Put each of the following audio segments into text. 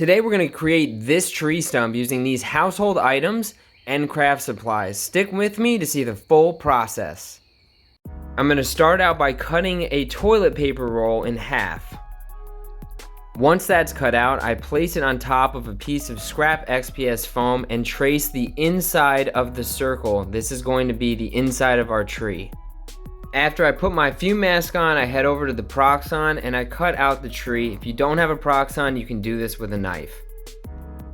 Today we're going to create this tree stump using these household items and craft supplies. Stick with me to see the full process. I'm going to start out by cutting a toilet paper roll in half. Once that's cut out, I place it on top of a piece of scrap XPS foam and trace the inside of the circle. This is going to be the inside of our tree. After I put my fume mask on, I head over to the Proxxon and I cut out the tree. If you don't have a Proxxon, you can do this with a knife.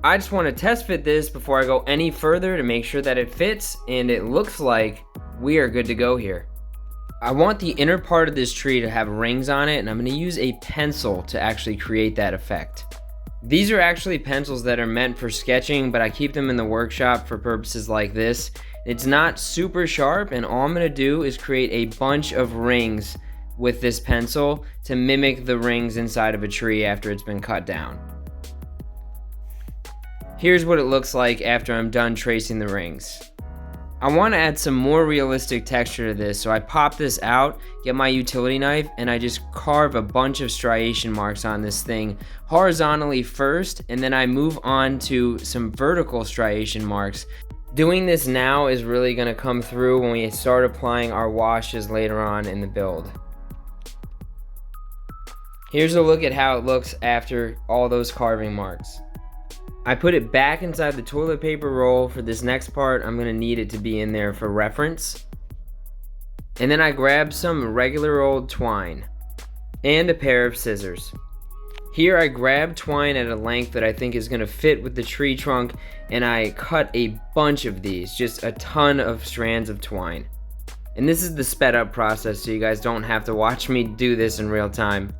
I just want to test fit this before I go any further to make sure that it fits, and it looks like we are good to go here. I want the inner part of this tree to have rings on it, and I'm going to use a pencil to actually create that effect. These are actually pencils that are meant for sketching, but I keep them in the workshop for purposes like this. It's not super sharp, and all I'm going to do is create a bunch of rings with this pencil to mimic the rings inside of a tree after it's been cut down. Here's what it looks like after I'm done tracing the rings. I want to add some more realistic texture to this, so I pop this out, get my utility knife, and I just carve a bunch of striation marks on this thing horizontally first, and then I move on to some vertical striation marks. Doing this now is really going to come through when we start applying our washes later on in the build. Here's a look at how it looks after all those carving marks. I put it back inside the toilet paper roll. For this next part, I'm going to need it to be in there for reference. And then I grab some regular old twine and a pair of scissors. Here I grab twine at a length that I think is going to fit with the tree trunk, and I cut a bunch of these, just a ton of strands of twine. And this is the sped up process, so you guys don't have to watch me do this in real time.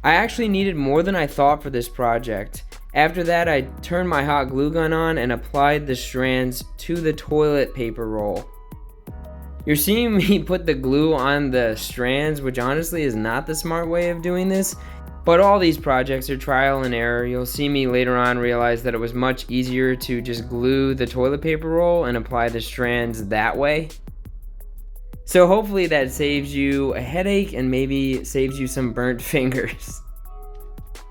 I actually needed more than I thought for this project. After that, I turned my hot glue gun on and applied the strands to the toilet paper roll. You're seeing me put the glue on the strands, which honestly is not the smart way of doing this, but all these projects are trial and error. You'll see me later on realize that it was much easier to just glue the toilet paper roll and apply the strands that way. So hopefully that saves you a headache and maybe saves you some burnt fingers.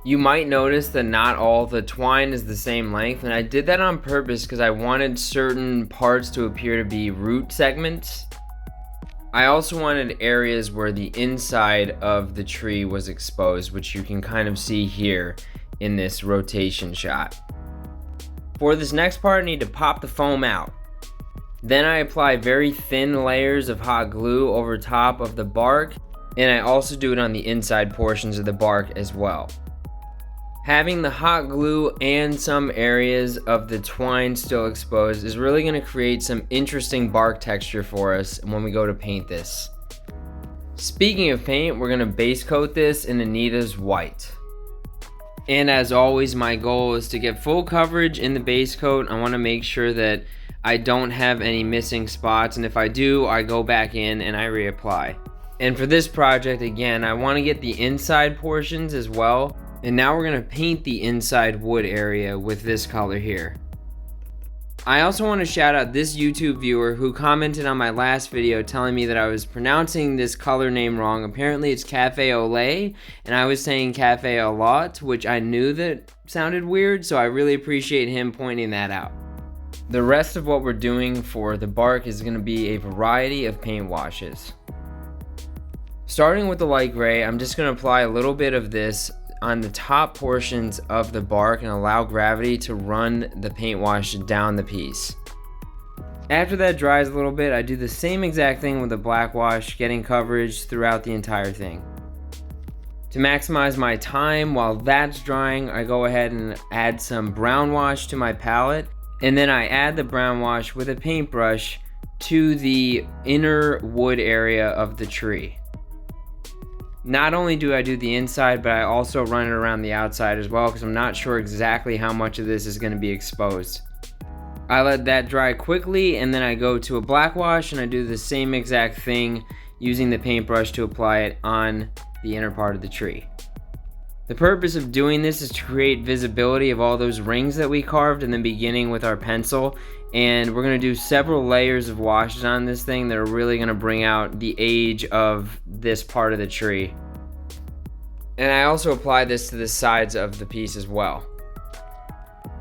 You might notice that not all the twine is the same length, and I did that on purpose because I wanted certain parts to appear to be root segments. I also wanted areas where the inside of the tree was exposed, which you can kind of see here in this rotation shot. For this next part, I need to pop the foam out. Then I apply very thin layers of hot glue over top of the bark, and I also do it on the inside portions of the bark as well. Having the hot glue and some areas of the twine still exposed is really going to create some interesting bark texture for us when we go to paint this. Speaking of paint, we're going to base coat this in Anita's white. And as always, my goal is to get full coverage in the base coat. I want to make sure that I don't have any missing spots, and if I do, I go back in and I reapply. And for this project, again, I want to get the inside portions as well. And now we're going to paint the inside wood area with this color here. I also want to shout out this YouTube viewer who commented on my last video telling me that I was pronouncing this color name wrong. Apparently it's Cafe au lait, and I was saying Cafe a lot, which I knew that sounded weird, so I really appreciate him pointing that out. The rest of what we're doing for the bark is going to be a variety of paint washes. Starting with the light gray, I'm just going to apply a little bit of this on the top portions of the bark and allow gravity to run the paint wash down the piece. After that dries a little bit, I do the same exact thing with the black wash, getting coverage throughout the entire thing. To maximize my time while that's drying, I go ahead and add some brown wash to my palette, and then I add the brown wash with a paintbrush to the inner wood area of the tree. Not only do I do the inside, but I also run it around the outside as well because I'm not sure exactly how much of this is going to be exposed. I let that dry quickly, and then I go to a black wash and I do the same exact thing using the paintbrush to apply it on the inner part of the tree. The purpose of doing this is to create visibility of all those rings that we carved in the beginning with our pencil, and we're going to do several layers of washes on this thing that are really going to bring out the age of this part of the tree. And I also apply this to the sides of the piece as well.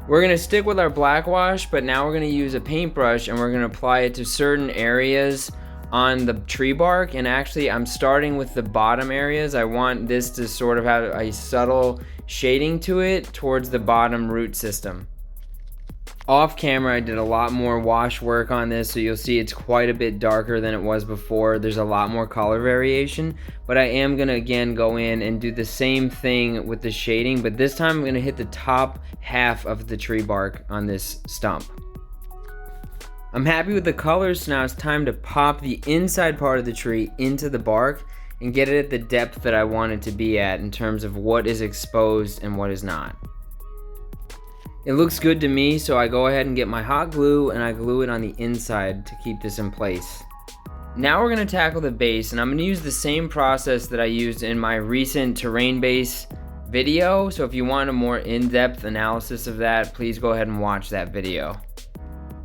We're going to stick with our black wash, but now we're going to use a paintbrush and we're going to apply it to certain areas on the tree bark. And actually I'm starting with the bottom areas. I want this to sort of have a subtle shading to it towards the bottom root system. Off camera I did a lot more wash work on this, so you'll see it's quite a bit darker than it was before. There's a lot more color variation, but I am gonna again go in and do the same thing with the shading, but this time I'm gonna hit the top half of the tree bark on this stump. I'm happy with the colors, so now it's time to pop the inside part of the tree into the bark and get it at the depth that I want it to be at in terms of what is exposed and what is not. It looks good to me, so I go ahead and get my hot glue and I glue it on the inside to keep this in place. Now we're going to tackle the base, and I'm going to use the same process that I used in my recent terrain base video, so if you want a more in-depth analysis of that, please go ahead and watch that video.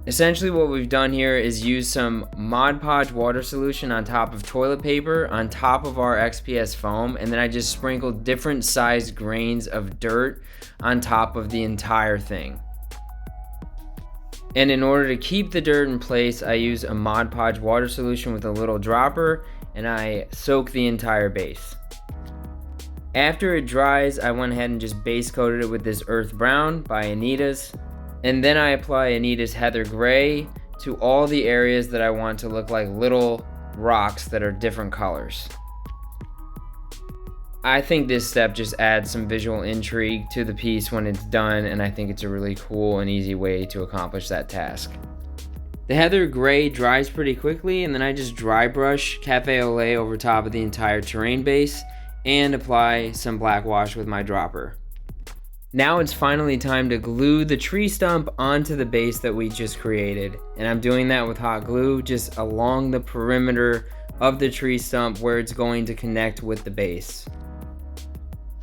Essentially what we've done here is use some Mod Podge water solution on top of toilet paper on top of our XPS foam, and then I just sprinkled different sized grains of dirt on top of the entire thing. And in order to keep the dirt in place, I use a Mod Podge water solution with a little dropper, and I soak the entire base. After it dries, I went ahead and just base coated it with this earth brown by Anita's. And then I apply Anita's Heather Gray to all the areas that I want to look like little rocks that are different colors. I think this step just adds some visual intrigue to the piece when it's done, and I think it's a really cool and easy way to accomplish that task. The Heather Gray dries pretty quickly, and then I just dry brush Cafe au lait over top of the entire terrain base and apply some black wash with my dropper. Now it's finally time to glue the tree stump onto the base that we just created, and I'm doing that with hot glue just along the perimeter of the tree stump where it's going to connect with the base.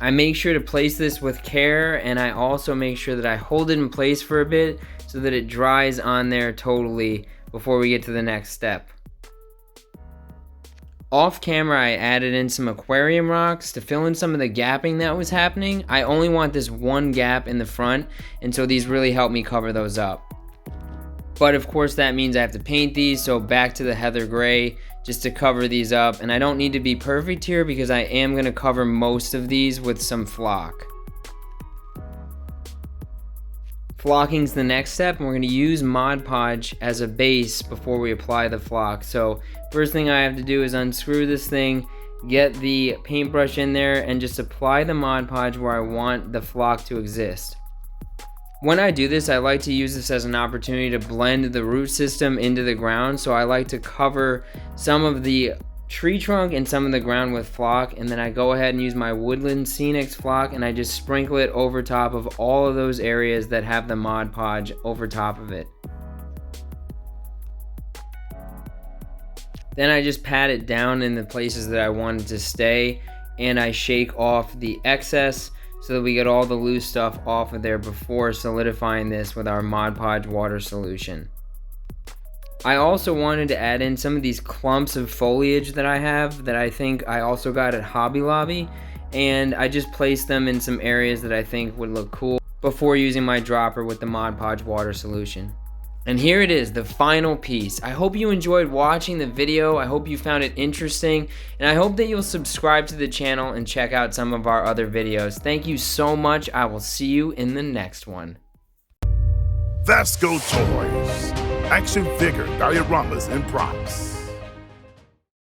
I make sure to place this with care, and I also make sure that I hold it in place for a bit so that it dries on there totally before we get to the next step. Off camera, I added in some aquarium rocks to fill in some of the gapping that was happening. I only want this one gap in the front, and so these really help me cover those up. But of course that means I have to paint these, so back to the Heather Gray just to cover these up. And I don't need to be perfect here because I am going to cover most of these with some flock. Flocking's the next step, and we're going to use Mod Podge as a base before we apply the flock. So first thing I have to do is unscrew this thing, get the paintbrush in there, and just apply the Mod Podge where I want the flock to exist. When I do this, I like to use this as an opportunity to blend the root system into the ground. So I like to cover some of the tree trunk and some of the ground with flock, and then I go ahead and use my Woodland Scenics flock and I just sprinkle it over top of all of those areas that have the Mod Podge over top of it. Then I just pat it down in the places that I want it to stay, and I shake off the excess so that we get all the loose stuff off of there before solidifying this with our Mod Podge water solution. I also wanted to add in some of these clumps of foliage that I have that I think I also got at Hobby Lobby, and I just placed them in some areas that I think would look cool before using my dropper with the Mod Podge water solution. And here it is, the final piece. I hope you enjoyed watching the video. I hope you found it interesting, and I hope that you'll subscribe to the channel and check out some of our other videos. Thank you so much. I will see you in the next one. Vascotoys, action figure dioramas and props.